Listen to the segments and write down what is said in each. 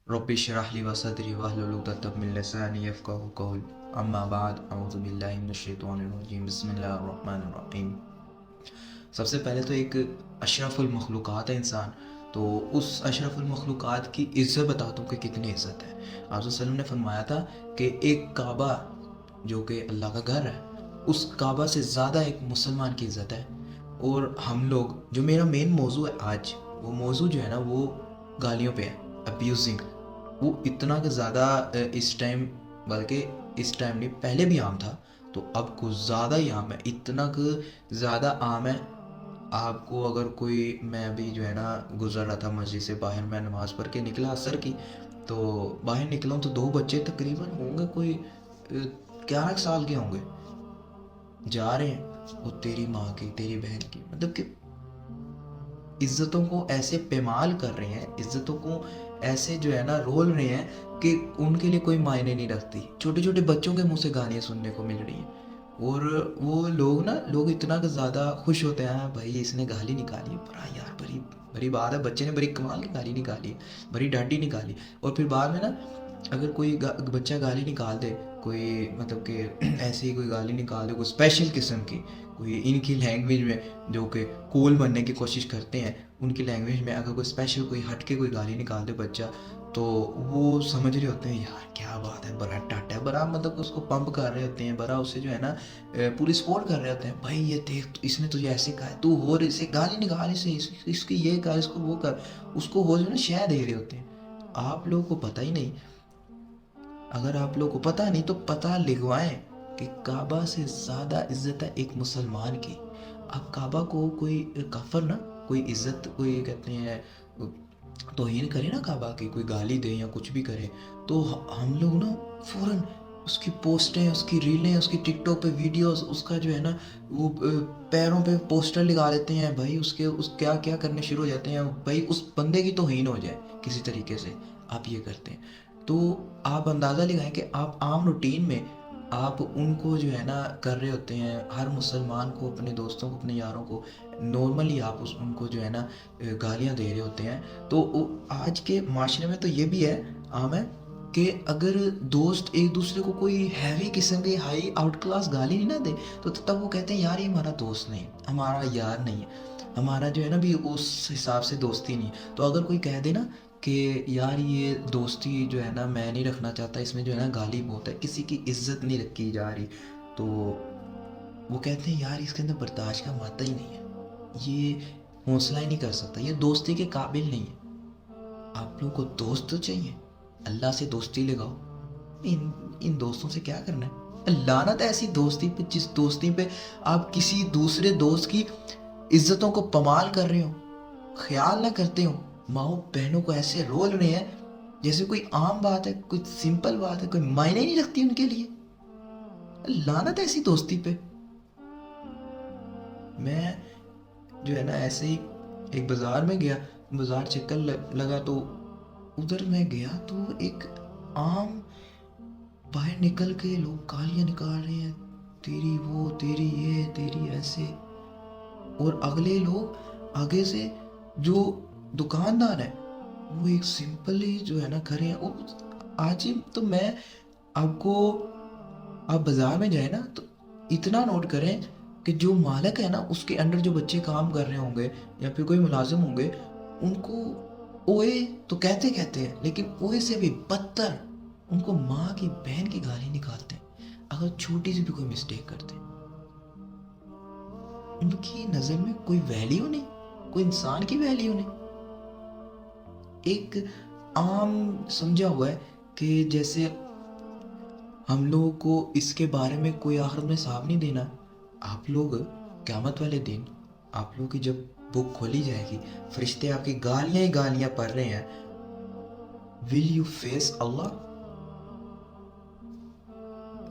رب اشرح لي وصدري واحلل عقدة من لساني يفقهوا قولي اما بعد اعوذ باللہ من الشیطان الرجیم بسم اللہ الرحمن الرحیم۔ سب سے پہلے تو ایک اشرف المخلوقات ہے انسان، تو اس اشرف المخلوقات کی عزت بتاتا ہوں کہ کتنی عزت ہے۔ آپ صلی اللہ علیہ وسلم نے فرمایا تھا کہ ایک کعبہ جو کہ اللہ کا گھر ہے، اس کعبہ سے زیادہ ایک مسلمان کی عزت ہے۔ اور ہم لوگ، جو میرا مین موضوع ہے آج، وہ موضوع جو ہے نا وہ گالیوں پہ ہے، ابیوزنگ۔ وہ اتنا کہ زیادہ اس ٹائم، بلکہ اس ٹائم نہیں پہلے بھی عام تھا، تو اب کچھ زیادہ ہی عام ہے، اتنا کہ زیادہ عام ہے۔ آپ کو اگر کوئی، میں ابھی جو ہے نا گزر رہا تھا مسجد سے باہر، میں نماز پڑھ کے نکلا عصر کی، تو باہر نکلا ہوں تو 2 بچے تقریباً ہوں گے کوئی 11 سال کے ہوں گے، جا رہے ہیں وہ تیری ماں کی، تیری بہن کی، مطلب کہ عزتوں کو ایسے پیمال کر رہے ہیں، عزتوں کو ایسے جو ہے نا رول رہے ہیں کہ ان کے لیے کوئی معنی نہیں رکھتی۔ چھوٹے چھوٹے بچوں کے منہ سے گالیاں سننے کو مل رہی ہیں، اور وہ لوگ اتنا کہ زیادہ خوش ہوتے ہیں، بھائی اس نے گالی نکالی، بڑا یار بڑی بات ہے، بچے نے بڑی کمال کی گالی نکالی، بڑی ڈانٹی نکالی۔ اور پھر بعد میں نا اگر کوئی بچہ گالی نکال دے، کوئی مطلب کہ ایسے ہی کوئی گالی نکال دے کوئی اسپیشل قسم کی، کوئی ان کی لینگویج میں، جو کہ کول بننے کی کوشش کرتے ہیں، ان کی لینگویج میں اگر کوئی اسپیشل کوئی ہٹ کے کوئی گالی نکال دے بچہ، تو وہ سمجھ رہے ہوتے ہیں یار کیا بات ہے، بڑا ٹاٹا ہے، بڑا مطلب اس کو پمپ کر رہے ہوتے ہیں، بڑا اسے جو ہے نا پوری سپورٹ کر رہے ہوتے ہیں، بھائی یہ دیکھ اس نے تجھے ایسے کہا ہے، تو اور اسے گالی نکال، اسے اس کی یہ کر، اس کو وہ کر، اس کو وہ جو ہے نا شے دے رہے ہوتے ہیں۔ آپ لوگوں کو پتہ ہی نہیں، اگر آپ لوگوں کو پتہ نہیں تو پتہ لگوائیں کہ کعبہ سے زیادہ عزت ہے ایک مسلمان کی۔ اب کعبہ کو کوئی کافر نا کوئی عزت، کوئی کہتے ہیں توہین کرے نا کعبہ کی، کوئی گالی دے یا کچھ بھی کرے، تو ہم لوگ نا فوراً اس کی پوسٹیں، اس کی ریلیں، اس کی ٹک ٹاک پہ ویڈیوز، اس کا جو ہے نا وہ پیروں پہ پوسٹر لگا لیتے ہیں بھائی، اس کیا کیا کرنے شروع ہو جاتے ہیں بھائی، اس بندے کی توہین ہو جائے کسی طریقے سے، آپ یہ کرتے ہیں۔ تو آپ اندازہ لگائیں کہ آپ عام روٹین میں آپ ان کو جو ہے نا کر رہے ہوتے ہیں، ہر مسلمان کو، اپنے دوستوں کو، اپنے یاروں کو نارملی آپ ان کو جو ہے نا گالیاں دے رہے ہوتے ہیں۔ تو آج کے معاشرے میں تو یہ بھی ہے، عام ہے، کہ اگر دوست ایک دوسرے کو کوئی ہیوی قسم کی ہائی آؤٹ کلاس گالی نہیں نہ دے، تو تب وہ کہتے ہیں یار یہ ہمارا دوست نہیں، ہمارا یار نہیں ہے، ہمارا جو ہے نا بھی اس حساب سے دوستی نہیں۔ تو اگر کوئی کہہ دے نا کہ یار یہ دوستی جو ہے نا میں نہیں رکھنا چاہتا، اس میں جو ہے نا گالی بہت ہے، کسی کی عزت نہیں رکھی جا رہی، تو وہ کہتے ہیں یار اس کے اندر برداشت کا مادہ ہی نہیں ہے، یہ حوصلہ ہی نہیں کر سکتا، یہ دوستی کے قابل نہیں ہے۔ آپ لوگوں کو دوست تو چاہیے، اللہ سے دوستی لگاؤ۔ ان دوستوں سے کیا کرنا ہے؟ لعنت ہے ایسی دوستی پہ جس دوستی پہ آپ کسی دوسرے دوست کی عزتوں کو پامال کر رہے ہو، خیال نہ کرتے ہو، ماؤں بہنوں کو ایسے رول رہے ہیں جیسے کوئی عام بات ہے، کوئی سمپل بات ہے، کوئی معنی نہیں رکھتی ان کے لیے۔ لعنت ہے ایسی دوستی پہ۔ میں جو ہے نا ایسے ہی ایک بازار میں گیا، بازار چکر لگا، تو ادھر میں گیا تو ایک عام باہر نکل کے لوگ گالیاں نکال رہے ہیں، تیری وہ، تیری یہ، تیری ایسے، اور اگلے لوگ آگے سے جو دکاندار ہے وہ ایک سمپلی جو ہے نا کرے۔ آج تو میں آپ کو، آپ بازار میں جائیں نا تو اتنا نوٹ کریں کہ جو مالک ہے نا اس کے انڈر جو بچے کام کر رہے ہوں گے یا پھر کوئی ملازم ہوں گے، ان کو اوئے تو کہتے ہیں، لیکن اوئے سے بھی بدتر ان کو ماں کی، بہن کی گالی نکالتے ہیں اگر چھوٹی سی بھی کوئی مسٹیک کرتے ہیں۔ ان کی نظر میں کوئی ویلیو نہیں، کوئی انسان کی ویلیو نہیں۔ ایک عام سمجھا ہوا ہے کہ جیسے ہم لوگوں کو اس کے بارے میں کوئی آخرت میں حساب نہیں دینا۔ آپ لوگ قیامت والے دن، آپ لوگوں کی جب بک کھولی جائے گی، فرشتے آپ کی گالیاں ہی گالیاں پڑھ رہے ہیں، will you face اللہ؟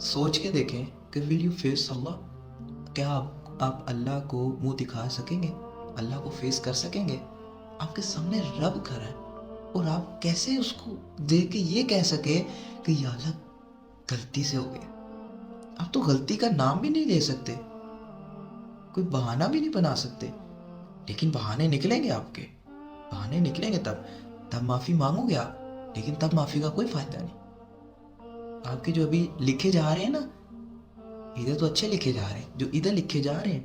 سوچ کے دیکھیں کہ will you face اللہ؟ کیا آپ اللہ کو منہ دکھا سکیں گے؟ اللہ کو فیس کر سکیں گے؟ آپ کے سامنے رب کھڑا ہے، اور آپ کیسے اس کو دیکھ کے یہ کہہ سکے کہ یا اللہ غلطی سے ہو گیا؟ آپ تو غلطی کا نام بھی نہیں لے سکتے، کوئی بہانہ بھی نہیں بنا سکتے، لیکن بہانے نکلیں گے، آپ کے بہانے نکلیں گے، تب معافی مانگو گے آپ، لیکن تب معافی کا کوئی فائدہ نہیں. آپ کے جو ابھی لکھے جا رہے ہیں نا, ادھر تو اچھے لکھے جا رہے ہیں, جو ادھر لکھے جا رہے ہیں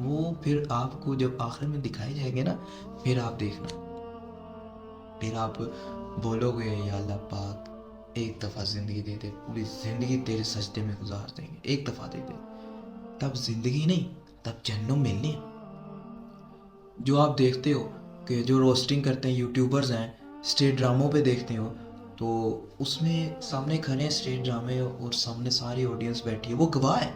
وہ پھر آپ کو جب آخر میں دکھائے جائیں گے نا, پھر آپ دیکھنا, پھر آپ بولو گے یا اللہ پاک ایک دفعہ زندگی دے دے, پوری زندگی تیرے سجدے میں گزار دیں گے, ایک دفعہ دے دے. تب زندگی نہیں, تب جہنم ملنی ہے. جو آپ دیکھتے ہو کہ جو روسٹنگ کرتے ہیں یوٹیوبرز ہیں, اسٹیج ڈراموں پہ دیکھتے ہو, تو اس میں سامنے کھڑے ہیں اسٹیج ڈرامے اور سامنے ساری آڈینس بیٹھی ہے, وہ گواہ ہے.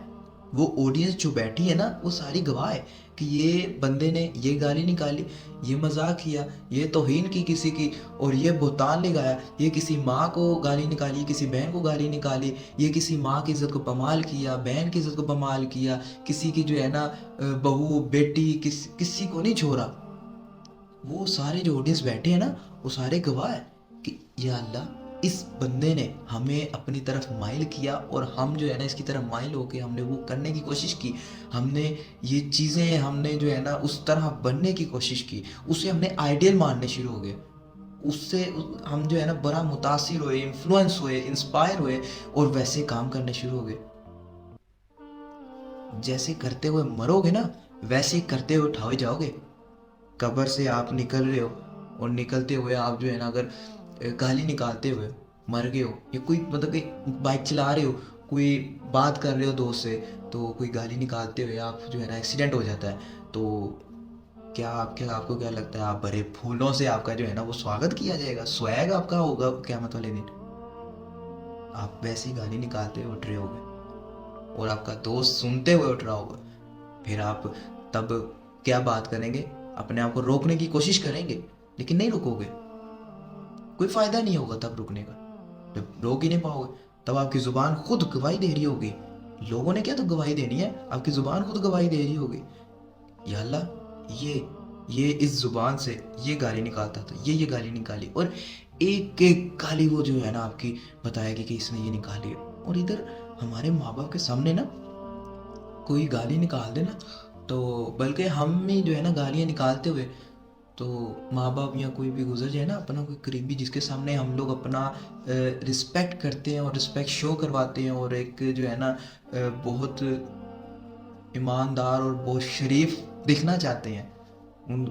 وہ آڈینس جو بیٹھی ہے نا وہ ساری گواہ ہے کہ یہ بندے نے یہ گالی نکالی, یہ مذاق کیا, یہ توہین کی کسی کی, اور یہ بہتان لگایا, یہ کسی ماں کو گالی نکالی, کسی بہن کو گالی نکالی, یہ کسی ماں کی عزت کو پامال کیا, بہن کی عزت کو پامال کیا, کسی کی جو ہے نا بہو بیٹی کسی کو نہیں چھوڑا. وہ سارے جو آڈینس بیٹھے ہیں نا وہ سارے گواہ ہیں کہ یا اللہ اس بندے نے ہمیں اپنی طرف مائل کیا, اور ہم جو ہے نا اس کی طرف مائل ہو کے ہم نے وہ کرنے کی کوشش کی, ہم نے یہ چیزیں ہم نے جو ہے نا اس طرح بننے کی کوشش کی, اسے ہم نے آئیڈیل ماننے شروع ہو گئے, اس سے ہم جو ہے نا بڑا متاثر ہوئے, انفلوئنس ہوئے, انسپائر ہوئے, اور ویسے کام کرنے شروع ہو گئے. جیسے کرتے ہوئے مرو گے نا ویسے کرتے ہوئے اٹھائے جاؤ گے. قبر سے آپ نکل رہے ہو اور نکلتے ہوئے آپ جو ہے نا اگر گالی نکالتے ہوئے مر گئے ہو, یا کوئی مطلب کہ بائک چلا رہے ہو, کوئی بات کر رہے ہو دوست سے, تو کوئی گالی نکالتے ہوئے آپ جو ہے نا ایکسیڈنٹ ہو جاتا ہے, تو کیا آپ کو کیا لگتا ہے آپ بڑے پھولوں سے آپ کا جو ہے نا وہ سواگت کیا جائے گا, سویگ آپ کا ہوگا قیامت والے دن. آپ ویسی گالی نکالتے ہوئے اٹھ رہے ہوگے اور آپ کا دوست سنتے ہوئے اٹھ رہا ہوگا, پھر آپ تب کیا بات کریں گے, اپنے آپ کو روکنے کی کوشش کریں گے لیکن نہیں رکو گے, کوئی فائدہ نہیں ہوگا تب رکنے کا. جب روک ہی نہیں پاؤ گے تب آپ کی زبان خود گواہی دے رہی ہوگی, لوگوں نے کیا تو گواہی دینی ہے, آپ کی زبان خود گواہی دے رہی ہوگی, یا اللہ یہ اس زبان سے یہ گالی نکالتا تھا, یہ گالی نکالی, اور ایک ایک گالی وہ جو ہے نا آپ کی بتائے گی کہ اس نے یہ نکالی. اور ادھر ہمارے ماں باپ کے سامنے نا کوئی گالی نکال دے نا, تو بلکہ ہم بھی جو ہے نا گالیاں نکالتے ہوئے, تو ماں باپ یا کوئی بھی گزر جائے نا اپنا کوئی قریبی جس کے سامنے ہم لوگ اپنا رسپیکٹ کرتے ہیں اور رسپیکٹ شو کرواتے ہیں, اور ایک جو ہے نا بہت ایماندار اور بہت شریف دکھنا چاہتے ہیں,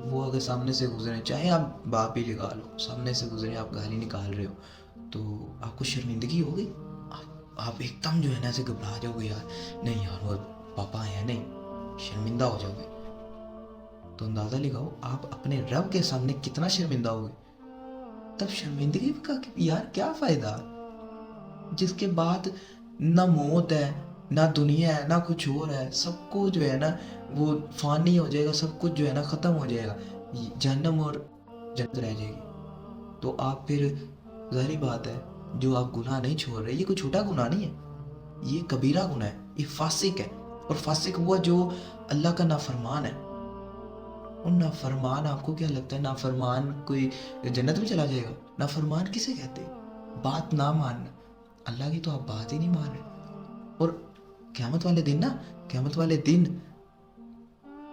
وہ اگر سامنے سے گزرے, چاہے آپ باپ ہی لگا لو, سامنے سے گزرے آپ گالی نکال رہے ہو, تو آپ کو شرمندگی ہوگی, آپ ایک دم جو ہے نا ایسے گھبرا جاؤ گے, یار نہیں یار وہ پاپا ہیں, نہیں, شرمندہ ہو جاؤ گے. تو اندازہ لگاؤ آپ اپنے رب کے سامنے کتنا شرمندہ ہوگے. تب شرمندگی کا یار کیا فائدہ, جس کے بعد نہ موت ہے, نہ دنیا ہے, نہ کچھ اور ہے, سب کو جو ہے نا وہ فانی ہو جائے گا, سب کچھ جو ہے نا ختم ہو جائے گا, جہنم اور جنت رہ جائے گی. تو آپ پھر ظاہری بات ہے جو آپ گناہ نہیں چھوڑ رہے, یہ کوئی چھوٹا گناہ نہیں ہے, یہ کبیرہ گناہ ہے, یہ فاسق ہے, اور فاسق ہوا جو اللہ کا نافرمان ہے. اور نافرمان آپ کو کیا لگتا ہے نافرمان کوئی جنت میں چلا جائے گا؟ نافرمان کسے کہتے ہیں؟ بات نہ ماننا, اللہ کی تو آپ بات ہی نہیں مان رہے. اور قیامت والے دن نا, قیامت والے دن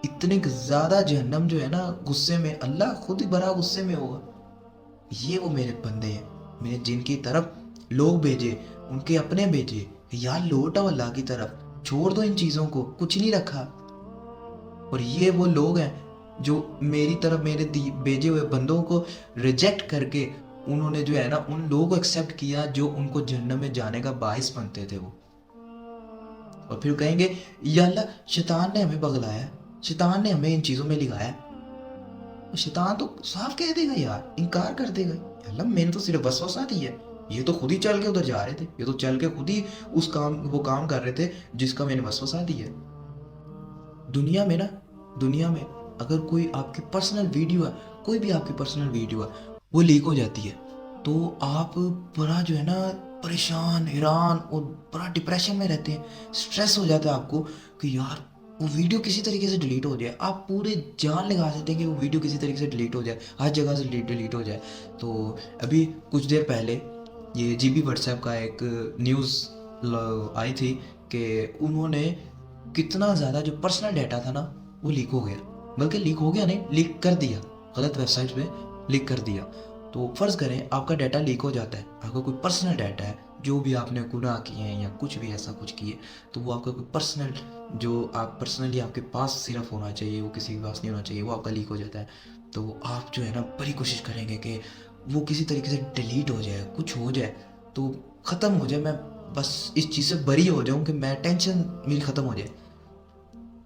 اتنے زیادہ جہنم جو ہے نا غصے میں, اللہ خود ہی بڑا غصے میں ہوگا, یہ وہ میرے بندے ہیں میں نے جن کی طرف لوگ بھیجے, ان کے اپنے بھیجے, یا لوٹ آؤ اللہ کی طرف, چھوڑ دو ان چیزوں کو, کچھ نہیں رکھا. اور یہ وہ لوگ ہیں جو میری طرف میرے بھیجے ہوئے بندوں کو ریجیکٹ کر کے انہوں نے جو ہے نا ان لوگوں کو ایکسیپٹ کیا جو ان کو جہنم میں جانے کا باعث بنتے تھے وہ. اور پھر کہیں گے یا اللہ شیطان نے ہمیں بغلایا, شیطان نے ہمیں ان چیزوں میں لگایا. شیطان تو صاف کہہ دے گا یار, انکار کر دے گا, یا اللہ میں نے تو صرف وسوسہ دی ہے, یہ تو خود ہی چل کے ادھر جا رہے تھے, یہ تو چل کے خود ہی وہ کام کر رہے تھے جس کا میں نے وسوسہ دی ہے. دنیا میں اگر کوئی آپ کی پرسنل ویڈیو ہے, کوئی بھی آپ کی پرسنل ویڈیو ہے, وہ لیک ہو جاتی ہے, تو آپ بڑا جو ہے نا پریشان, حیران اور بڑا ڈپریشن میں رہتے ہیں, سٹریس ہو جاتا ہے آپ کو کہ یار وہ ویڈیو کسی طریقے سے ڈیلیٹ ہو جائے. آپ پورے جان لگا سکتے ہیں کہ وہ ویڈیو کسی طریقے سے ڈیلیٹ ہو جائے, ہر جگہ سے ڈیلیٹ ہو جائے. تو ابھی کچھ دیر پہلے یہ جی بی واٹس ایپ کا ایک نیوز آئی تھی کہ انہوں نے کتنا زیادہ جو پرسنل ڈیٹا تھا نا وہ لیک ہو گیا, بلکہ لیک ہو گیا نہیں, لیک کر دیا, غلط ویب سائٹ پہ لیک کر دیا. تو فرض کریں آپ کا ڈیٹا لیک ہو جاتا ہے، آپ کا کوئی پرسنل ڈیٹا ہے، جو بھی آپ نے گناہ کیے ہیں یا کچھ بھی ایسا کچھ کیے، تو وہ آپ کا کوئی پرسنل، جو آپ پرسنلی آپ کے پاس صرف ہونا چاہیے، وہ کسی کے پاس نہیں ہونا چاہیے، وہ آپ کا لیک ہو جاتا ہے، تو آپ جو ہے نا بڑی کوشش کریں گے کہ وہ کسی طریقے سے ڈیلیٹ ہو جائے، کچھ ہو جائے تو ختم ہو جائے، میں بس اس چیز سے بری ہو جاؤں کہ میں ٹینشن میری ختم ہو جائے۔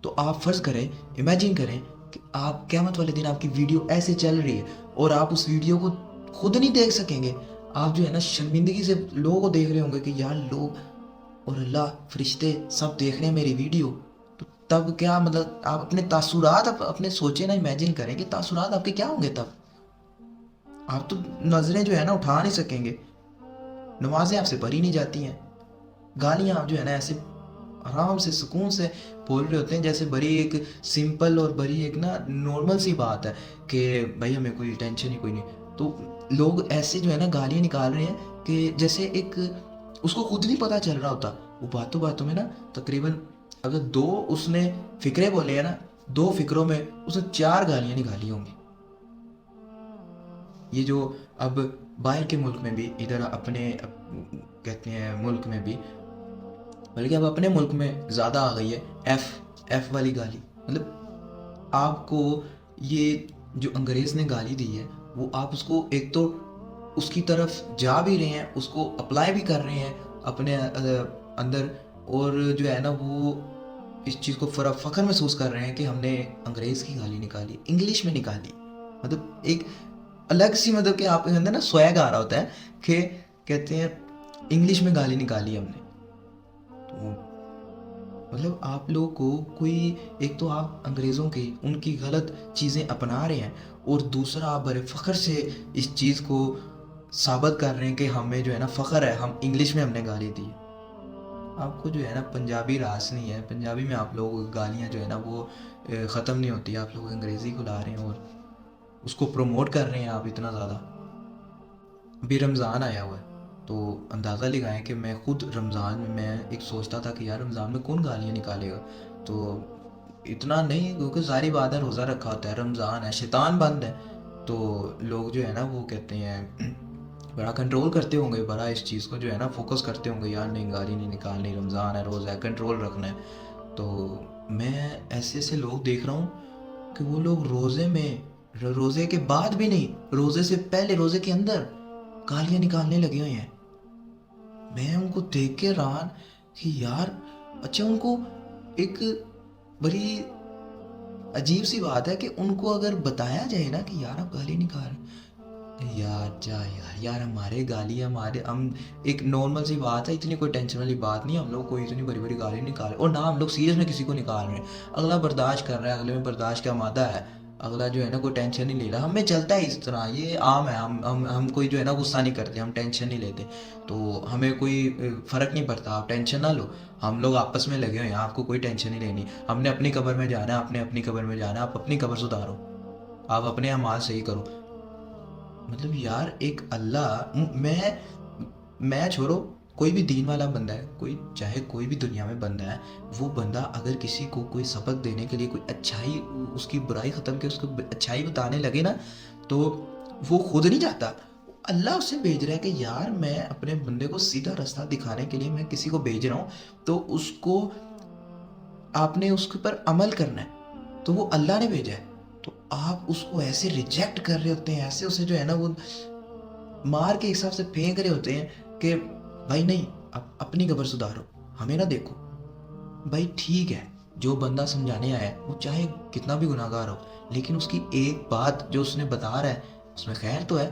تو آپ فرض کریں، امیجن کریں کہ آپ قیامت والے دن آپ کی ویڈیو ایسے چل رہی ہے اور آپ اس ویڈیو کو خود نہیں دیکھ سکیں گے، آپ جو ہے نا شرمندگی سے لوگوں کو دیکھ رہے ہوں گے کہ یار لوگ اور اللہ فرشتے سب دیکھ رہے ہیں میری ویڈیو، تو تب کیا مطلب آپ اپنے تاثرات اپنے سوچیں نا، امیجن کریں کہ تاثرات آپ کے کیا ہوں گے تب۔ آپ تو نظریں جو ہے نا اٹھا نہیں سکیں گے، نمازیں آپ سے پڑھی نہیں جاتی ہیں، گالیاں آپ جو ہے نا ایسے آرام سے سکون سے بول رہے ہوتے ہیں جیسے بڑی ایک سمپل اور بڑی ایک نا نارمل سی بات ہے کہ بھائی ہمیں کوئی ٹینشن ہی کوئی نہیں، تو لوگ ایسے جو ہے نا گالیاں نکال رہے ہیں کہ جیسے ایک اس کو خود نہیں پتہ چل رہا ہوتا، وہ باتوں باتوں میں نا تقریباً اگر 2 اس نے فکرے بولے ہیں نا، 2 فکروں میں اس نے 4 گالیاں نکالی ہوں گی۔ یہ جو اب باہر کے ملک میں بھی، ادھر اپنے کہتے ہیں ملک میں بھی، بلکہ اب اپنے ملک میں زیادہ آ گئی ہے ایف والی گالی، مطلب آپ کو یہ جو انگریز نے گالی دی ہے وہ آپ اس کو ایک تو اس کی طرف جا بھی رہے ہیں، اس کو اپلائی بھی کر رہے ہیں اپنے اندر، اور جو ہے نا وہ اس چیز کو فخر محسوس کر رہے ہیں کہ ہم نے انگریز کی گالی نکالی، انگلش میں نکالی، مطلب ایک الگ سی، مطلب کہ آپ کے اندر نا سویگ آ رہا ہوتا ہے کہ کہتے ہیں انگلش میں گالی نکالی ہم نے۔ تو مطلب آپ لوگ کو کوئی ایک تو آپ انگریزوں کی ان کی غلط چیزیں اپنا رہے ہیں، اور دوسرا آپ بڑے فخر سے اس چیز کو ثابت کر رہے ہیں کہ ہمیں جو ہے نا فخر ہے، ہم انگلش میں ہم نے گالی دی۔ آپ کو جو ہے نا پنجابی راس نہیں ہے، پنجابی میں آپ لوگ گالیاں جو ہے نا وہ ختم نہیں ہوتی، آپ لوگ انگریزی کو لا رہے ہیں اور اس کو پروموٹ کر رہے ہیں آپ اتنا زیادہ۔ ابھی رمضان آیا ہوا ہے تو اندازہ لگائیں کہ میں خود رمضان میں ایک سوچتا تھا کہ یار رمضان میں کون گالیاں نکالے گا، تو اتنا نہیں، کیونکہ ظاہری بات ہے روزہ رکھا ہوتا ہے، رمضان ہے، شیطان بند ہے، تو لوگ جو ہے نا وہ کہتے ہیں بڑا کنٹرول کرتے ہوں گے، بڑا اس چیز کو جو ہے نا فوکس کرتے ہوں گے، یار نہیں گالی نہیں نکالنی، رمضان ہے، روزہ ہے، کنٹرول رکھنا ہے۔ تو میں ایسے ایسے لوگ دیکھ رہا ہوں کہ وہ لوگ روزے میں، روزے کے بعد بھی نہیں، روزے سے پہلے، روزے کے اندر گالیاں نکالنے لگے ہوئے ہیں۔ میں ان کو دیکھ کے حیران کہ یار اچھا، ان کو ایک بڑی عجیب سی بات ہے کہ ان کو اگر بتایا جائے نا کہ یار آپ گالی نکال رہے، یار جا یار ہمارے گالی، ہم ایک نارمل سی بات ہے، اتنی کوئی ٹینشن والی بات نہیں، ہم لوگ کوئی اتنی بڑی بڑی گالی نکال رہے، اور نہ ہم لوگ سیریس میں کسی کو نکال رہے ہیں، اگلا برداشت کر رہا ہے، اگلے میں برداشت کا مادہ ہے، اگلا جو ہے نا کوئی ٹینشن نہیں لے رہا، ہمیں چلتا ہے اس طرح، یہ عام ہے، ہم کوئی جو ہے نا غصہ نہیں کرتے، ہم ٹینشن نہیں لیتے، تو ہمیں کوئی فرق نہیں پڑتا، آپ ٹینشن نہ لو، ہم لوگ آپس میں لگے ہوئے ہیں، آپ کو کوئی ٹینشن نہیں لینی، ہم نے اپنی قبر میں جانا ہے، آپ نے اپنی قبر میں جانا ہے، آپ اپنی قبر سدھارو، آپ اپنے اعمال صحیح کرو۔ مطلب یار ایک اللہ، میں چھوڑو، کوئی بھی دین والا بندہ ہے، کوئی چاہے کوئی بھی دنیا میں بندہ ہے، وہ بندہ اگر کسی کو کوئی سبق دینے کے لیے کوئی اچھائی، اس کی برائی ختم کے اس کو اچھائی بتانے لگے نا، تو وہ خود نہیں جاتا، اللہ اسے بھیج رہا ہے کہ یار میں اپنے بندے کو سیدھا راستہ دکھانے کے لیے میں کسی کو بھیج رہا ہوں، تو اس کو آپ نے اس کے پر عمل کرنا ہے، تو وہ اللہ نے بھیجا ہے، تو آپ اس کو ایسے ریجیکٹ کر رہے ہوتے ہیں، ایسے اسے جو ہے نا وہ مار کے حساب سے پھینک رہے ہوتے ہیں کہ بھائی نہیں، اپنی قبر سدھارو، ہمیں نہ دیکھو۔ بھائی ٹھیک ہے، جو بندہ سمجھانے آیا ہے وہ چاہے کتنا بھی گناہ گار ہو، لیکن اس کی ایک بات جو اس نے بتا رہا ہے اس میں خیر تو ہے۔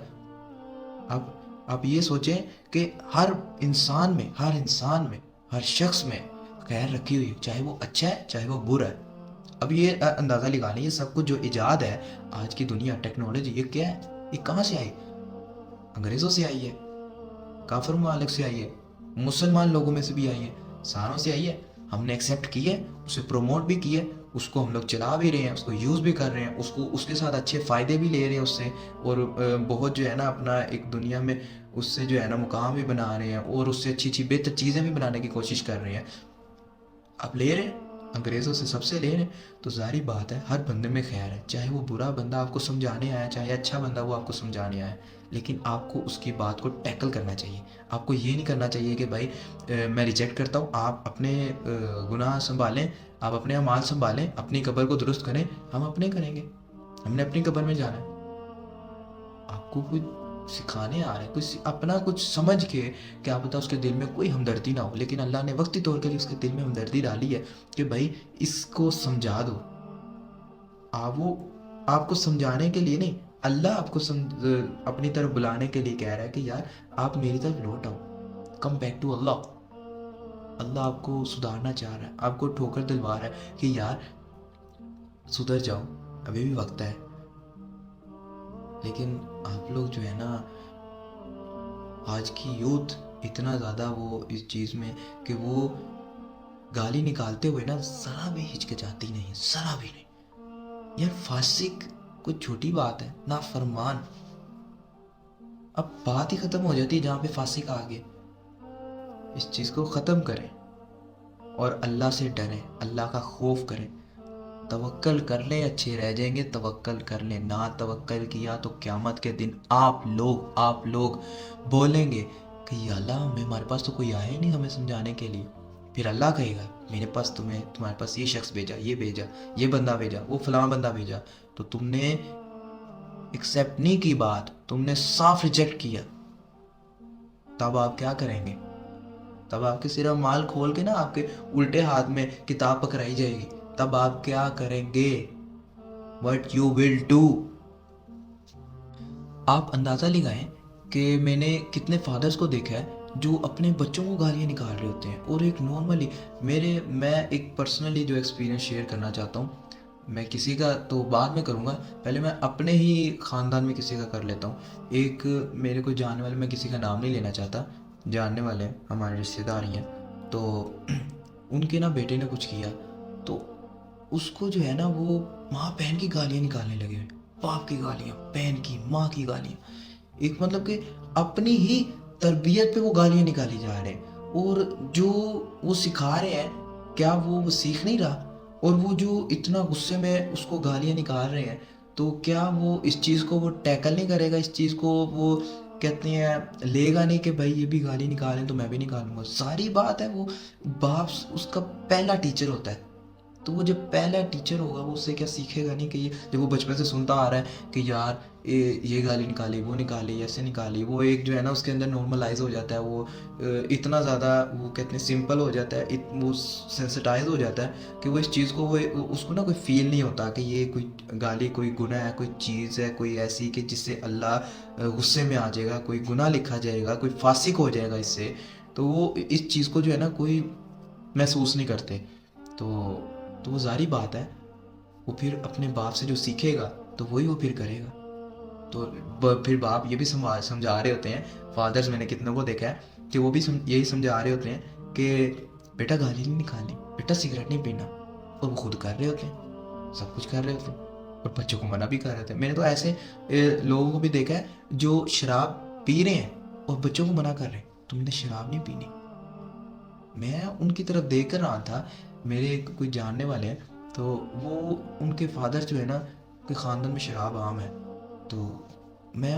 آپ یہ سوچیں کہ ہر انسان میں، ہر شخص میں خیر رکھی ہوئی ہے، چاہے وہ اچھا ہے چاہے وہ برا ہے۔ اب یہ اندازہ لگا لیں، یہ سب کچھ جو ایجاد ہے آج کی دنیا، ٹیکنالوجی، یہ کیا ہے؟ یہ کہاں سے آئی؟ انگریزوں سے آئی ہے، کافر ممالک سے آئی ہے، مسلمان لوگوں میں سے بھی آئی ہے، ساروں سے آئی ہے، ہم نے ایکسیپٹ کی ہے، اسے پروموٹ بھی کی ہے، اس کو ہم لوگ چلا بھی رہے ہیں، اس کو یوز بھی کر رہے ہیں، اس کے ساتھ اچھے فائدے بھی لے رہے ہیں اس سے، اور بہت جو ہے نا اپنا ایک دنیا میں اس سے جو ہے نا مقام بھی بنا رہے ہیں، اور اس سے اچھی اچھی بہتر چیزیں بھی بنانے کی کوشش کر رہے ہیں۔ آپ لے رہے ہیں انگریزوں سے، سب سے لے رہے ہیں، تو ظاہری بات ہے ہر بندے میں خیر ہے، چاہے وہ برا بندہ آپ کو سمجھانے آیا، چاہے اچھا بندہ وہ آپ کو سمجھانے آیا، لیکن آپ کو اس کی بات کو ٹیکل کرنا چاہیے. آپ کو یہ نہیں کرنا چاہیے کہ بھائی میں ریجیکٹ کرتا ہوں, آپ اپنے گناہ سنبھالیں, آپ اپنے اعمال سنبھالیں, اپنی قبر کو درست کریں, ہم اپنے کریں گے, ہم نے اپنی قبر میں جانا ہے. آپ کو کوئی سکھانے آ رہے ہیں, کچھ اپنا کچھ سمجھ کے, کیا پتا اس کے دل میں کوئی ہمدردی نہ ہو, لیکن اللہ نے وقتی طور پر اس کے دل میں ہمدردی ڈالی ہے کہ بھائی اس کو سمجھا دو. وہ آپ کو سمجھانے کے لیے نہیں, اللہ آپ کو اپنی طرف بلانے کے لیے کہہ رہا ہے کہ یار آپ میری طرف لوٹ آؤ, کم بیک ٹو اللہ. اللہ آپ کو سدھارنا چاہ رہا ہے, آپ کو ٹھوکر دلوا رہا ہے کہ یار سدھر جاؤ, ابھی بھی وقت ہے. لیکن آپ لوگ جو ہے نا, آج کی یوتھ اتنا زیادہ وہ اس چیز میں کہ وہ گالی نکالتے ہوئے نا ذرا بھی ہچکچاتی نہیں, ذرا بھی نہیں. یار فاسق کوئی چھوٹی بات ہے, نافرمان. اب بات ہی ختم ہو جاتی ہے جہاں پہ فاسق آ گئے. اس چیز کو ختم کریں اور اللہ سے ڈریں, اللہ کا خوف کریں. توکل کر لیں, اچھے رہ جائیں گے. توکل کر لیں, نہ توکل کیا تو قیامت کے دن آپ لوگ بولیں گے کہ یا اللہ ہمارے پاس تو کوئی آیا ہی نہیں ہمیں سمجھانے کے لیے. پھر اللہ کہے گا میرے پاس تمہارے پاس یہ شخص بھیجا, یہ بندہ بھیجا, وہ فلاں بندہ بھیجا, تو تم نے ایکسیپٹ نہیں کی بات, تم نے صاف ریجیکٹ کیا. تب آپ کیا کریں گے؟ تب آپ کے صرف مال کھول کے نا آپ کے الٹے ہاتھ میں کتاب پکڑائی جائے گی. تب آپ کیا کریں گے؟ What you will do. آپ اندازہ لگائیں کہ میں نے کتنے فادرز کو دیکھا ہے جو اپنے بچوں کو گالیاں نکال رہے ہوتے ہیں. اور ایک نارملی میں ایک پرسنلی جو ایکسپیرینس شیئر کرنا چاہتا ہوں, میں کسی کا تو بعد میں کروں گا, پہلے میں اپنے ہی خاندان میں کسی کا کر لیتا ہوں. ایک میرے کو جاننے والے, میں کسی کا نام نہیں لینا چاہتا, جاننے والے ہمارے رشتے دار ہی ہیں, تو ان کے نا بیٹے نے کچھ کیا تو اس کو جو ہے نا وہ ماں بہن کی گالیاں نکالنے لگے ہوئے. باپ کی گالیاں, بہن کی, ماں کی گالیاں. ایک مطلب کہ اپنی ہی تربیت پہ وہ گالیاں نکالی جا رہے ہیں. اور جو وہ سکھا رہے ہیں کیا وہ سیکھ نہیں رہا؟ اور وہ جو اتنا غصے میں اس کو گالیاں نکال رہے ہیں تو کیا وہ اس چیز کو وہ ٹیکل نہیں کرے گا؟ اس چیز کو وہ کہتے ہیں لے گا نہیں کہ بھائی یہ بھی گالی نکالیں تو میں بھی نکالوں گا. ساری بات ہے وہ باپ اس کا پہلا ٹیچر ہوتا ہے, تو وہ جب پہلا ٹیچر ہوگا وہ اس سے کیا سیکھے گا نہیں کہ یہ جب وہ بچپن سے سنتا آ رہا ہے کہ یار یہ گالی نکالی, وہ نکالی, ایسے نکالی, وہ ایک جو ہے نا اس کے اندر نارملائز ہو جاتا ہے. وہ اتنا زیادہ وہ کہتے ہیں سمپل ہو جاتا ہے, وہ سینسٹائز ہو جاتا ہے کہ وہ اس چیز کو اس کو نا کوئی فیل نہیں ہوتا کہ یہ کوئی گالی کوئی گناہ ہے, کوئی چیز ہے کوئی ایسی کہ جس سے اللہ غصے میں آ جائے گا, کوئی گناہ لکھا جائے گا, کوئی فاسق ہو جائے گا اس سے. تو وہ اس چیز کو جو ہے نا کوئی محسوس نہیں کرتے. تو وہ ظاہری بات ہے وہ پھر اپنے باپ سے جو سیکھے گا تو وہی وہ پھر کرے گا. تو پھر باپ یہ بھی سمجھا رہے ہوتے ہیں, فادرز میں نے کتنوں کو دیکھا ہے کہ وہ بھی یہی سمجھا رہے ہوتے ہیں کہ بیٹا گالی نہیں نکالنی, بیٹا سگریٹ نہیں پینا, اور وہ خود کر رہے ہوتے ہیں, سب کچھ کر رہے ہوتے ہیں اور بچوں کو منع بھی کر رہے ہوتے ہیں. میں نے تو ایسے لوگوں کو بھی دیکھا ہے جو شراب پی رہے ہیں اور بچوں کو منع کر رہے ہیں تم نے شراب نہیں پینی. میں ان کی طرف دیکھ کر رہا تھا, میرے کوئی جاننے والے ہیں تو وہ ان کے فادر جو ہے نا کہ خاندان میں شراب عام ہے. تو میں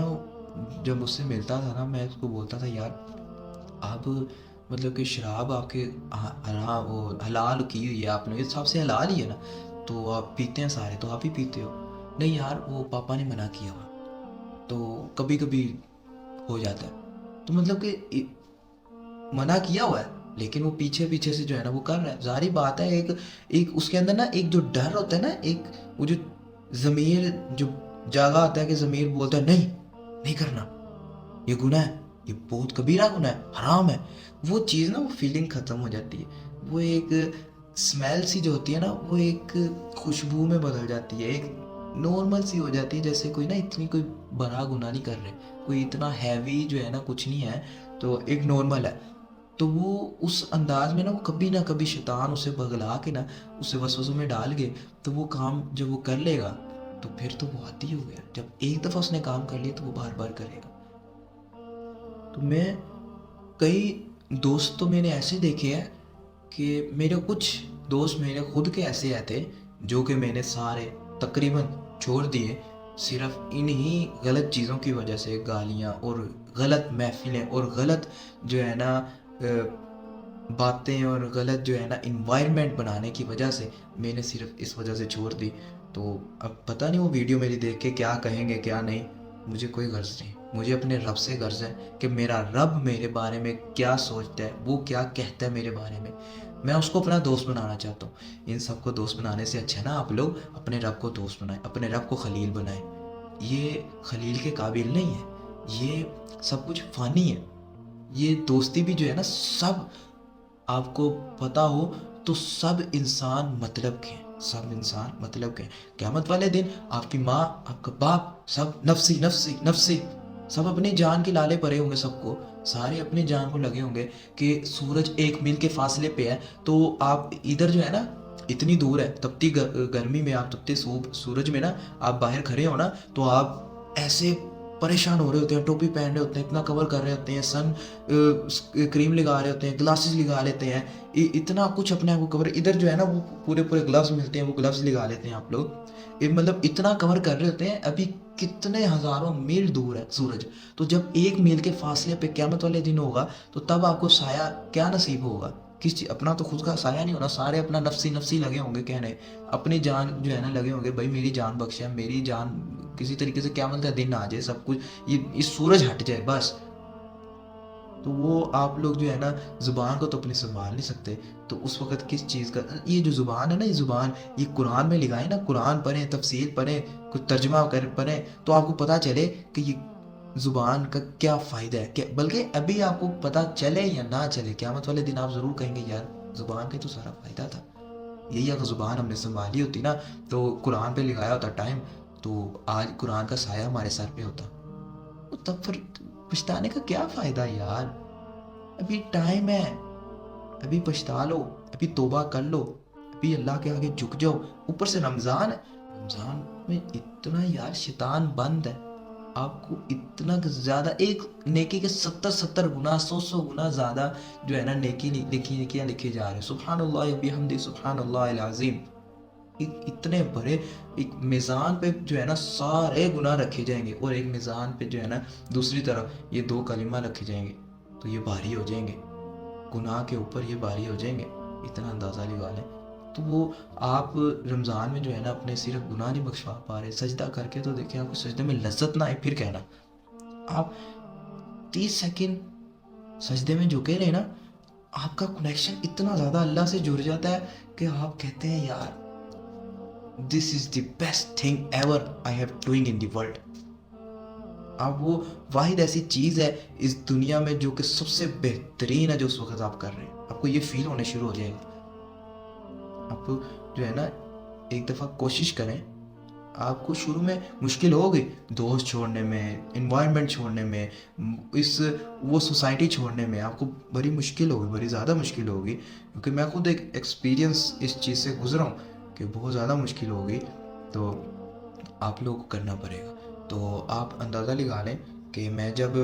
جب اس سے ملتا تھا نا میں اس کو بولتا تھا یار آپ مطلب کہ شراب آپ کے حلال کی ہوئی ہے, آپ نے یہ سب سے حلال ہی ہے نا, تو آپ پیتے ہیں سارے, تو آپ ہی پیتے ہو. نہیں یار وہ پاپا نے منع کیا ہوا تو کبھی کبھی ہو جاتا ہے. تو مطلب کہ منع کیا ہوا ہے لیکن وہ پیچھے سے جو ہے نا وہ کر رہا ہے. ظاہری بات ہے ایک اس کے اندر نا ایک جو ڈر ہوتا ہے نا, ایک وہ جو ضمیر جو جاگا ہوتا ہے کہ ضمیر بولتا ہے نہیں کرنا, یہ گناہ ہے, یہ بہت کبیرہ گناہ ہے, حرام ہے. وہ چیز نا وہ فیلنگ ختم ہو جاتی ہے. وہ ایک اسمیل سی جو ہوتی ہے نا وہ ایک خوشبو میں بدل جاتی ہے, ایک نارمل سی ہو جاتی ہے, جیسے کوئی نا اتنی کوئی بڑا گناہ نہیں کر رہے, کوئی اتنا ہیوی جو ہے نا کچھ نہیں ہے, تو ایک نارمل ہے. تو وہ اس انداز میں نا وہ کبھی نہ کبھی شیطان اسے بغلا کے نا اسے وسوسوں میں ڈال کے تو وہ کام جب وہ کر لے گا تو پھر تو وہ عادی ہو گیا. جب ایک دفعہ اس نے کام کر لیا تو وہ بار بار کرے گا. تو میں کئی دوست تو میں نے ایسے دیکھے ہیں کہ میرے کچھ دوست میرے خود کے ایسے تھے جو کہ میں نے سارے تقریباً چھوڑ دیے صرف انہی غلط چیزوں کی وجہ سے، گالیاں اور غلط محفلیں اور غلط جو ہے نا باتیں اور غلط جو ہے نا انوائرمنٹ بنانے کی وجہ سے میں نے صرف اس وجہ سے چھوڑ دی. تو اب پتہ نہیں وہ ویڈیو میری دیکھ کے کیا کہیں گے کیا نہیں، مجھے کوئی غرض نہیں. مجھے اپنے رب سے غرض ہے کہ میرا رب میرے بارے میں کیا سوچتا ہے، وہ کیا کہتا ہے میرے بارے میں. میں اس کو اپنا دوست بنانا چاہتا ہوں. ان سب کو دوست بنانے سے اچھا نا آپ لوگ اپنے رب کو دوست بنائیں، اپنے رب کو خلیل بنائیں. یہ خلیل کے قابل نہیں ہے، یہ سب کچھ فانی ہے. یہ دوستی بھی جو ہے نا، سب آپ کو پتا ہو تو سب انسان مطلب کے ہیں، سب انسان مطلب کے ہیں. قیامت والے دن آپ کی ماں، آپ کا باپ، سب نفسی نفسی نفسی، سب اپنی جان کے لالے پڑے ہوں گے. سب کو سارے اپنی جان کو لگے ہوں گے کہ سورج 1 میل کے فاصلے پہ ہے، تو آپ ادھر جو ہے نا اتنی دور ہے، تپتی گرمی میں، آپ تپتے سورج میں نا آپ باہر کھڑے ہو نا، تو آپ ایسے پریشان ہو رہے ہوتے ہیں، ٹوپی پہن رہے ہوتے ہیں، اتنا کور کر رہے ہوتے ہیں، سن کریم لگا رہے ہوتے ہیں، گلاسز لگا لیتے ہیں، اتنا کچھ اپنے آپ کو کور. ادھر جو ہے نا وہ پورے گلوز ملتے ہیں، وہ گلوز لگا لیتے ہیں آپ لوگ. مطلب اتنا کور کر رہے ہوتے ہیں. ابھی کتنے ہزاروں میل دور ہے سورج. تو جب 1 میل کے فاصلے پہ قیامت والے دن ہوگا تو تب آپ کو سایہ کیا نصیب ہوگا؟ کس چیز؟ اپنا تو خود کا سایہ نہیں ہونا. سارے اپنا نفسی نفسی لگے ہوں گے کہنے، اپنی جان جو ہے نا لگے ہوں گے، بھائی میری جان بخشے، میری جان کسی طریقے سے قیامت کا دن آ جائے، سب کچھ یہ سورج ہٹ جائے بس. تو وہ آپ لوگ جو ہے نا زبان کو تو اپنی سنبھال نہیں سکتے. تو اس وقت کس چیز کا یہ جو زبان ہے نا، یہ زبان یہ قرآن میں لگائیں نا، قرآن پڑھیں، تفسیر پڑھیں، کچھ ترجمہ پڑھیں، تو آپ کو پتہ چلے کہ یہ زبان کا کیا فائدہ ہے. بلکہ ابھی آپ کو پتہ چلے یا نہ چلے، قیامت والے دن آپ ضرور کہیں گے یار زبان کا تو سارا فائدہ تھا. یہی اگر زبان ہم نے سنبھالی ہوتی نا، تو قرآن پہ لگایا ہوتا ٹائم، تو آج قرآن کا سایہ ہمارے سر پہ ہوتا. تب پھر پچھتانے کا کیا فائدہ یار؟ ابھی ٹائم ہے، ابھی پچھتا لو، ابھی توبہ کر لو، ابھی اللہ کے آگے جھک جاؤ. اوپر سے رمضان ہے، رمضان میں اتنا یار شیطان بند ہے. آپ کو اتنا زیادہ ایک نیکی کے 70 گنا 100 گنا زیادہ جو ہے نا نیکیاں لکھی جا رہے ہیں. سبحان اللہ بحمدہ، سبحان اللہ العظیم. اتنے بڑے ایک میزان پہ جو ہے نا سارے گناہ رکھے جائیں گے، اور ایک میزان پہ جو ہے نا دوسری طرف یہ 2 کلمہ رکھے جائیں گے، تو یہ بھاری ہو جائیں گے. گناہ کے اوپر یہ بھاری ہو جائیں گے. اتنا اندازہ لگا لیں. تو وہ آپ رمضان میں جو ہے نا اپنے صرف گناہ نہیں بخشوا پا رہے، سجدہ کر کے تو دیکھیں، آپ کو سجدے میں لذت نہ آئے پھر کہنا. آپ 30 سیکنڈ سجدے میں جھکے رہے نا، آپ کا کنیکشن اتنا زیادہ اللہ سے جڑ جاتا ہے کہ آپ کہتے ہیں یار this is the best thing ever I have doing in the world. اب وہ واحد ایسی چیز ہے اس دنیا میں جو کہ سب سے بہترین ہے جو اس وقت آپ کر رہے ہیں. آپ کو یہ فیل ہونے شروع ہو جائے گا. آپ جو ہے نا ایک دفعہ کوشش کریں. آپ کو شروع میں مشکل ہوگی دوست چھوڑنے میں، انوائرمنٹ چھوڑنے میں، وہ سوسائٹی چھوڑنے میں. آپ کو بڑی مشکل ہوگی، بڑی زیادہ مشکل ہوگی، کیونکہ میں خود ایک ایکسپیرینس اس چیز سے گزرا ہوں کہ بہت زیادہ مشکل ہوگی. تو آپ لوگوں کو کرنا پڑے گا. تو آپ اندازہ لگا لیں کہ میں جب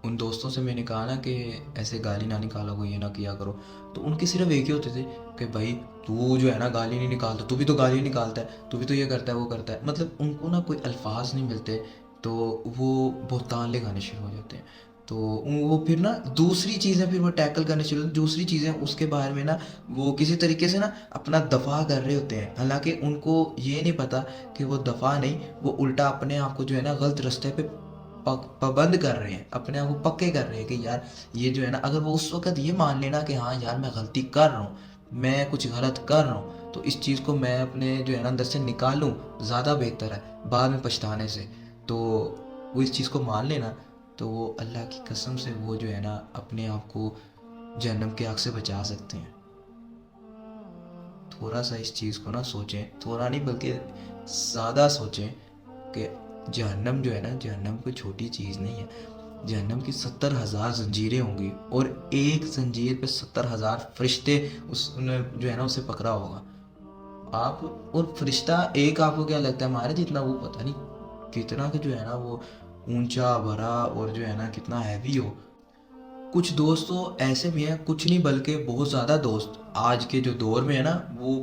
ان دوستوں سے میں نے کہا نا کہ ایسے گالی نہ نکالا کو، یہ نہ کیا کرو، تو ان کے صرف ایک ہی ہوتے تھے کہ بھائی تو جو ہے نا گالی نہیں نکالتا، تو بھی تو گالی نکالتا ہے، تو بھی تو یہ کرتا ہے وہ کرتا ہے. مطلب ان کو نا کوئی الفاظ نہیں ملتے، تو وہ بہتان لگانے شروع ہو جاتے ہیں. تو وہ پھر نا دوسری چیزیں پھر وہ ٹیکل کرنے شروع ہوتے ہیں. دوسری چیزیں اس کے بارے میں نا وہ کسی طریقے سے نا اپنا دفاع کر رہے ہوتے ہیں، حالانکہ ان کو یہ نہیں پتا کہ وہ دفاع نہیں، وہ الٹا اپنے آپ کو جو ہے نا غلط راستے پہ پابند کر رہے ہیں، اپنے آپ کو پکے کر رہے ہیں کہ یار یہ جو ہے نا، اگر وہ اس وقت یہ مان لینا کہ ہاں یار میں غلطی کر رہا ہوں، میں کچھ غلط کر رہا ہوں، تو اس چیز کو میں اپنے جو ہے نا اندر سے نکالوں، زیادہ بہتر ہے بعد میں پچھتانے سے. تو وہ اس چیز کو مان لینا، تو وہ اللہ کی قسم سے وہ جو ہے نا اپنے آپ کو جہنم کی آگ سے بچا سکتے ہیں. تھوڑا سا اس چیز کو نا سوچیں، تھوڑا نہیں بلکہ زیادہ سوچیں کہ جہنم جو ہے نا، جہنم کوئی چھوٹی چیز نہیں ہے. جہنم کی 70,000 زنجیریں ہوں گی، اور ایک زنجیر پہ 70,000 فرشتے جو ہے نا اسے پکڑا ہوگا. آپ اور فرشتہ ایک آپ کو کیا لگتا ہے ہمارے جتنا، وہ پتہ نہیں کتنا کہ جو ہے نا وہ اونچا بھرا اور جو ہے نا کتنا ہیوی ہو. کچھ دوست تو ایسے بھی ہیں، کچھ نہیں بلکہ بہت زیادہ دوست آج کے جو دور میں ہے نا، وہ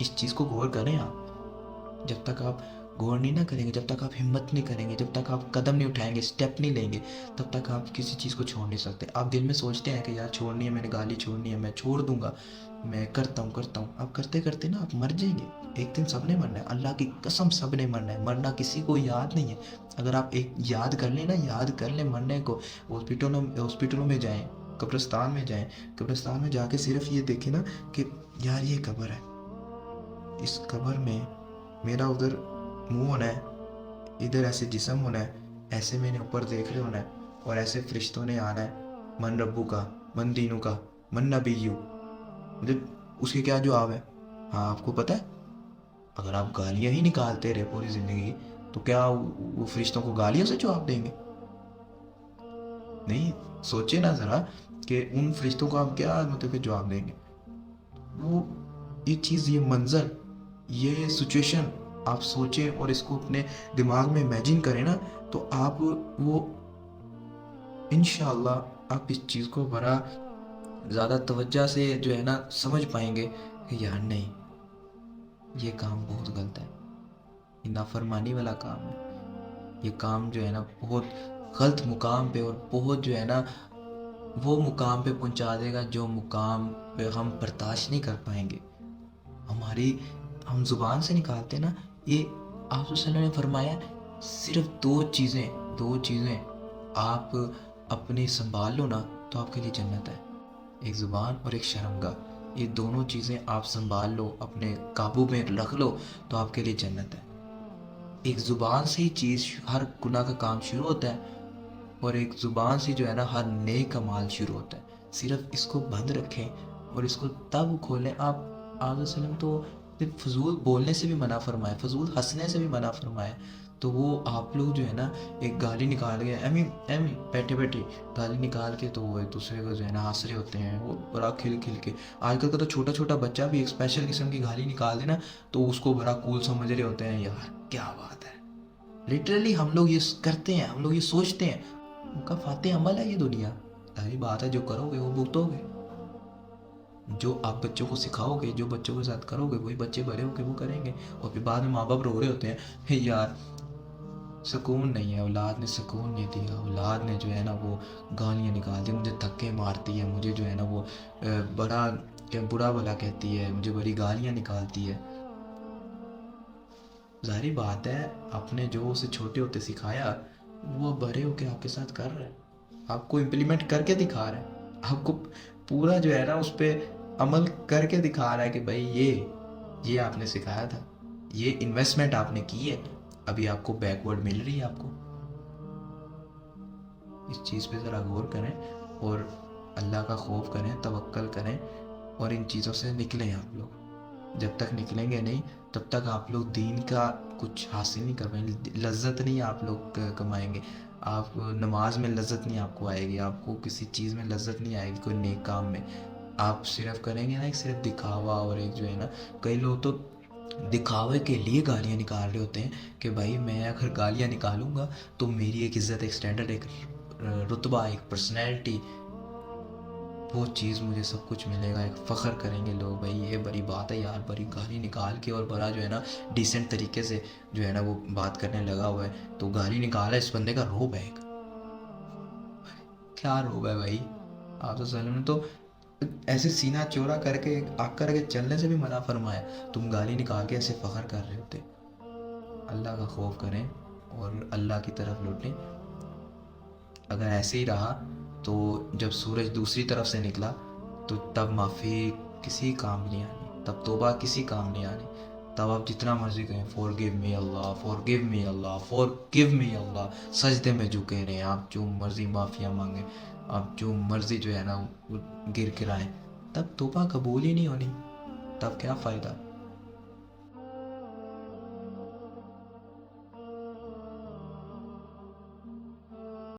اس چیز کو غور کریں آپ. جب تک آپ غور نہیں نہ کریں گے، جب تک آپ ہمت نہیں کریں گے، جب تک آپ قدم نہیں اٹھائیں گے، اسٹیپ نہیں لیں گے، تب تک آپ کسی چیز کو چھوڑ نہیں سکتے. آپ دل میں سوچتے ہیں کہ یار چھوڑنی ہے، میں نے گالی چھوڑنی ہے، میں چھوڑ دوں گا، میں کرتا ہوں. آپ کرتے کرتے نا آپ مر جائیں گے. ایک دن سب نے مرنا ہے، اللہ کی قسم سب نے مرنا ہے. مرنا کسی کو یاد نہیں ہے. اگر آپ ایک یاد کر لیں نا، یاد کر لیں مرنے کو. ہاسپٹلوں میں جائیں، قبرستان میں جائیں، قبرستان میں جا کے صرف یہ دیکھیں نا کہ یار یہ قبر ہے، اس قبر میں میرا ادھر منہ ہونا ہے، ادھر ایسے جسم ہونا ہے، ایسے میں نے اوپر دیکھ رہے ہونا ہے، اور ایسے فرشتوں نے آنا ہے. من ربو کا، من دینو کا، من نبیو. مطلب اس کے کیا جواب ہے؟ ہاں آپ کو پتہ ہے؟ اگر آپ گالیاں ہی نکالتے رہے پوری زندگی تو کیا وہ فرشتوں کو گالیوں سے جواب دیں گے؟ نہیں. سوچے نا ذرا کہ ان فرشتوں کو آپ کیا مطلب کہ جواب دیں گے. وہ یہ چیز، یہ منظر، یہ سچویشن آپ سوچیں اور اس کو اپنے دماغ میں امیجن کریں نا، تو آپ وہ انشاءاللہ آپ اس چیز کو بڑا زیادہ توجہ سے جو ہے نا سمجھ پائیں گے کہ یار نہیں، یہ کام بہت غلط ہے، یہ نافرمانی والا کام ہے. یہ کام جو ہے نا بہت غلط مقام پہ، اور بہت جو ہے نا وہ مقام پہ پہنچا دے گا جو مقام پہ ہم برداشت نہیں کر پائیں گے. ہم زبان سے نکالتے نا یہ. آپ صلی اللہ علیہ وسلم نے فرمایا صرف دو چیزیں آپ اپنی سنبھال لو نا تو آپ کے لیے جنت ہے. ایک زبان اور ایک شرمگاہ. یہ دونوں چیزیں آپ سنبھال لو، اپنے قابو میں رکھ لو تو آپ کے لیے جنت ہے. ایک زبان سے ہی چیز، ہر گناہ کا کام شروع ہوتا ہے، اور ایک زبان سے جو ہے نا ہر نیک عمل شروع ہوتا ہے. صرف اس کو بند رکھیں اور اس کو تب کھولیں. آپ علیہ وسلم تو فضول بولنے سے بھی منع فرمائے، فضول ہنسنے سے بھی منع فرمائے. تو وہ آپ لوگ جو ہے نا ایک گالی نکال کے ایمی بیٹھے گالی نکال کے تو وہ ایک دوسرے کو جو ہے نا ہنس رہے ہوتے ہیں، وہ بڑا کھل کے. آج کل کا تو چھوٹا بچہ بھی ایک اسپیشل قسم کی گالی نکال دے نا تو اس کو بڑا کول سمجھ رہے ہوتے ہیں. یار کیا بات ہے. لٹرلی ہم لوگ یہ کرتے ہیں، ہم لوگ یہ سوچتے ہیں. ان کا فاتح عمل ہے یہ دنیا. ظاہری بات ہے جو کرو گے وہ بھگتو گے. جو آپ بچوں کو سکھاؤ گے، جو بچوں کے ساتھ کرو گے، وہی بچے بڑے ہو کے وہ کریں گے. اور پھر بعد میں ماں باپ رو رہے ہوتے ہیں یار سکون نہیں ہے، اولاد نے سکون نہیں دیا، اولاد نے جو ہے نا وہ گالیاں نکال دی، مجھے دھکے مارتی ہے، مجھے جو ہے نا وہ بڑا برا بھلا کہتی ہے، مجھے بڑی گالیاں نکالتی ہے. ظاہری بات ہے آپ نے جو اسے چھوٹے ہوتے سکھایا وہ بڑے ہو کے آپ کے ساتھ کر رہے ہیں، آپ کو امپلیمنٹ کر کے دکھا رہے ہیں، آپ کو پورا جو ہے نا اس پہ عمل کر کے دکھا رہا ہے کہ بھائی یہ آپ نے سکھایا تھا، یہ انویسٹمنٹ آپ نے کی ہے، ابھی آپ کو بیک ورڈ مل رہی ہے. آپ کو اس چیز پہ ذرا غور کریں اور اللہ کا خوف کریں، توکل کریں، اور ان چیزوں سے نکلیں. آپ لوگ جب تک نکلیں گے نہیں تب تک آپ لوگ دین کا کچھ حاصل نہیں کر پائیں گے. لذت نہیں آپ لوگ کمائیں گے. آپ نماز میں لذت نہیں آپ کو آئے گی، آپ کو کسی چیز میں لذت نہیں آئے گی، کوئی نیک کام میں. آپ صرف کریں گے نا ایک صرف دکھاوا، اور ایک جو ہے نا کئی لوگ تو دکھاوے کے لیے گالیاں نکال رہے ہوتے ہیں کہ بھائی میں اگر گالیاں نکالوں گا تو میری ایک عزت، ایک سٹینڈرڈ، ایک رتبہ، ایک پرسنالٹی، وہ چیز مجھے سب کچھ ملے گا. ایک فخر کریں گے لوگ، بھائی یہ بڑی بات ہے یار، بڑی گالی نکال کے اور بڑا جو ہے نا ڈیسنٹ طریقے سے جو ہے نا وہ بات کرنے لگا ہوا ہے. تو گالی نکالا اس بندے کا روب ہے. کیا روب ہے بھائی؟ آپ صلی اللہ علیہ وسلم نے تو ایسے سینہ چورا کر کے آگ کر کے چلنے سے بھی منع فرمایا، تم گالی نکال کے ایسے فخر کر رہے ہوتے. اللہ کا خوف کریں اور اللہ کی طرف لوٹیں. اگر ایسے ہی رہا تو جب سورج دوسری طرف سے نکلا تو تب معافی کسی کام نہیں آنی، تب توبہ کسی کام نہیں آنی. تب آپ جتنا مرضی کہیں forgive me اللہ، forgive me اللہ، forgive me اللہ، سجدے میں جھکے رہیں، آپ جو مرضی معافیاں مانگیں، آپ جو مرضی جو ہے نا گر گرائیں، تب توبہ قبول ہی نہیں ہونی. تب کیا فائدہ؟